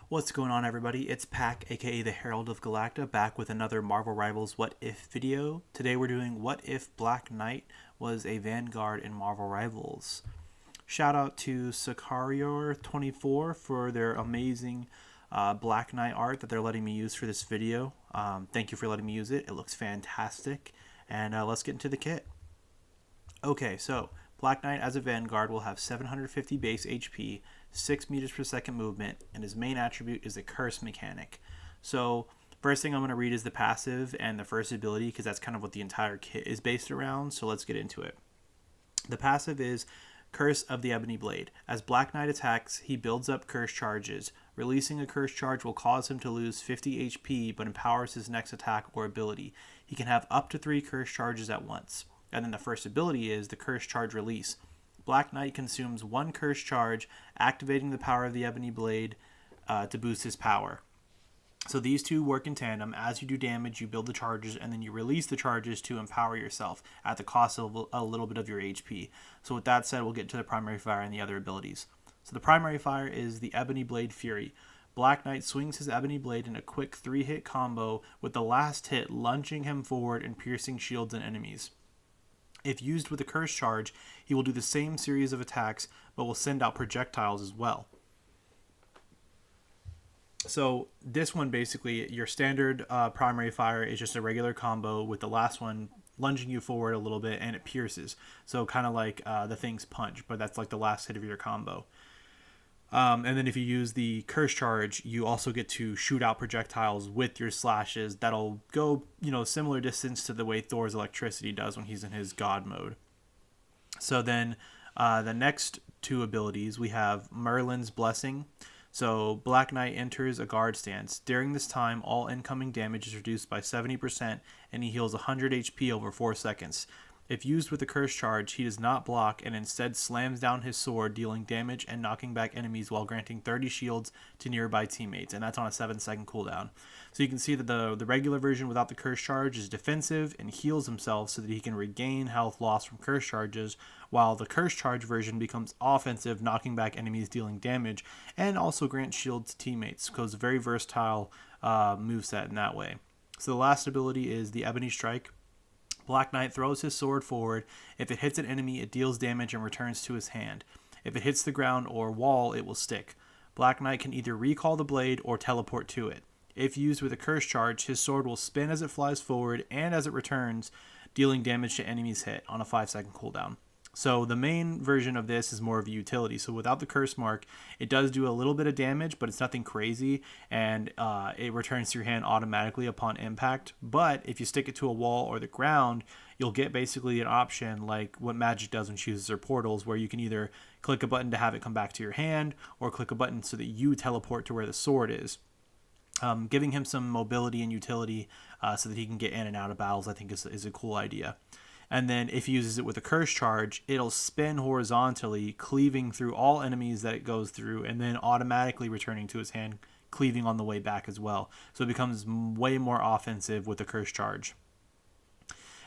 What's going on, everybody? It's Pack, aka the Herald of Galacta, back with another Marvel Rivals What If video. Today we're doing What If Black Knight was a Vanguard in Marvel Rivals. Shout out to Sicarior24 for their amazing Black Knight art that they're letting me use for this video. Thank you for letting me use it. It looks fantastic. And let's get into the kit. Okay, so Black Knight as a Vanguard will have 750 base HP, 6 meters per second movement, and his main attribute is the Curse mechanic. So first thing I'm going to read is the passive and the first ability, because that's kind of what the entire kit is based around, so let's get into it. The passive is Curse of the Ebony Blade. As Black Knight attacks, he builds up curse charges. Releasing a curse charge will cause him to lose 50 HP, but empowers his next attack or ability. He can have up to 3 curse charges at once. And then the first ability is the Curse Charge Release. Black Knight consumes 1 curse charge, activating the power of the Ebony Blade to boost his power. So these two work in tandem. As you do damage, you build the charges, and then you release the charges to empower yourself at the cost of a little bit of your HP. So with that said, we'll get to the primary fire and the other abilities. So the primary fire is the Ebony Blade Fury. Black Knight swings his Ebony Blade in a quick 3-hit combo, with the last hit lunging him forward and piercing shields and enemies. If used with a curse charge, he will do the same series of attacks, but will send out projectiles as well. So this one, basically, your standard primary fire is just a regular combo with the last one lunging you forward a little bit, and it pierces. So kind of like the Thing's Punch, but that's like the last hit of your combo. And then if you use the curse charge, you also get to shoot out projectiles with your slashes that'll go, similar distance to the way Thor's electricity does when he's in his god mode. So then the next two abilities, we have Merlin's Blessing. So Black Knight enters a guard stance. During this time, all incoming damage is reduced by 70%, and he heals 100 HP over 4 seconds. If used with a curse charge, he does not block and instead slams down his sword, dealing damage and knocking back enemies while granting 30 shields to nearby teammates, and that's on a 7-second cooldown. So you can see that the regular version without the curse charge is defensive and heals himself so that he can regain health lost from curse charges, while the curse charge version becomes offensive, knocking back enemies, dealing damage, and also grants shield to teammates, because it's a very versatile moveset in that way. So the last ability is the Ebony Strike. Black Knight throws his sword forward. If it hits an enemy, it deals damage and returns to his hand. If it hits the ground or wall, it will stick. Black Knight can either recall the blade or teleport to it. If used with a curse charge, his sword will spin as it flies forward and as it returns, dealing damage to enemies hit on a 5-second cooldown. So the main version of this is more of a utility. So without the curse mark, it does do a little bit of damage, but it's nothing crazy, and it returns to your hand automatically upon impact. But if you stick it to a wall or the ground, you'll get basically an option like what Magic does when she uses her portals, where you can either click a button to have it come back to your hand, or click a button so that you teleport to where the sword is. Giving him some mobility and utility so that he can get in and out of battles, I think is a cool idea. And then if he uses it with a curse charge, it'll spin horizontally, cleaving through all enemies that it goes through, and then automatically returning to his hand, cleaving on the way back as well. So it becomes way more offensive with the curse charge.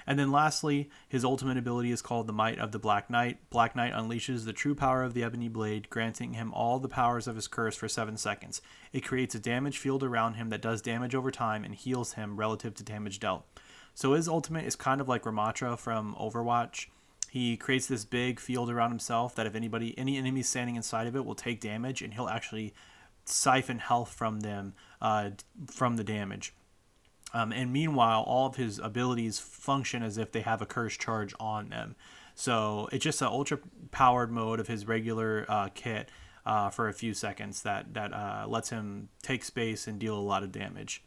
And then lastly, his ultimate ability is called the Might of the Black Knight. Black Knight unleashes the true power of the Ebony Blade, granting him all the powers of his curse for 7 seconds. It creates a damage field around him that does damage over time and heals him relative to damage dealt. So his ultimate is kind of like Ramattra from Overwatch. He creates this big field around himself that if any enemy standing inside of it will take damage, and he'll actually siphon health from them from the damage. And meanwhile, all of his abilities function as if they have a curse charge on them. So it's just an ultra-powered mode of his regular kit for a few seconds that lets him take space and deal a lot of damage.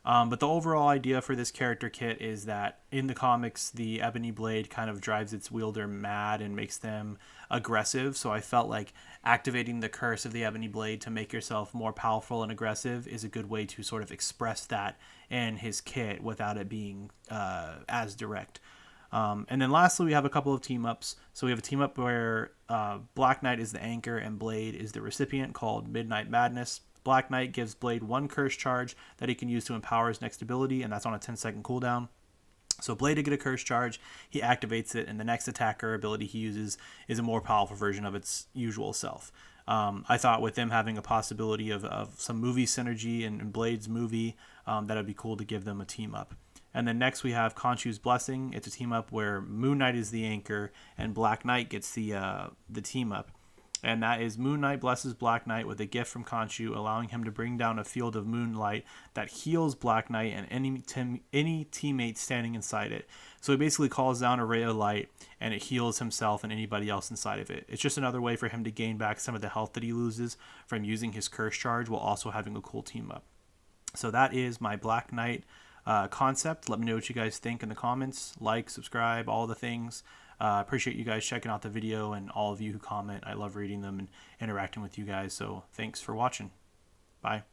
But the overall idea for this character kit is that in the comics, the Ebony Blade kind of drives its wielder mad and makes them aggressive. So I felt like activating the curse of the Ebony Blade to make yourself more powerful and aggressive is a good way to sort of express that in his kit without it being as direct. And then lastly, we have a couple of team-ups. So we have a team-up where Black Knight is the anchor and Blade is the recipient, called Midnight Madness. Black Knight gives Blade 1 curse charge that he can use to empower his next ability, and that's on a 10-second cooldown. So Blade to get a curse charge, he activates it, and the next attack or ability he uses is a more powerful version of its usual self. I thought with them having a possibility of some movie synergy and Blade's movie, that would be cool to give them a team up. And then next we have Khonshu's Blessing. It's a team up where Moon Knight is the anchor and Black Knight gets the team up. And that is Moon Knight blesses Black Knight with a gift from Khonshu, allowing him to bring down a field of moonlight that heals Black Knight and any teammate standing inside it. So he basically calls down a ray of light, and it heals himself and anybody else inside of it. It's just another way for him to gain back some of the health that he loses from using his curse charge while also having a cool team up. So that is my Black Knight concept. Let me know what you guys think in the comments. Like, subscribe, all the things. Appreciate you guys checking out the video and all of you who comment. I love reading them and interacting with you guys. So thanks for watching. Bye.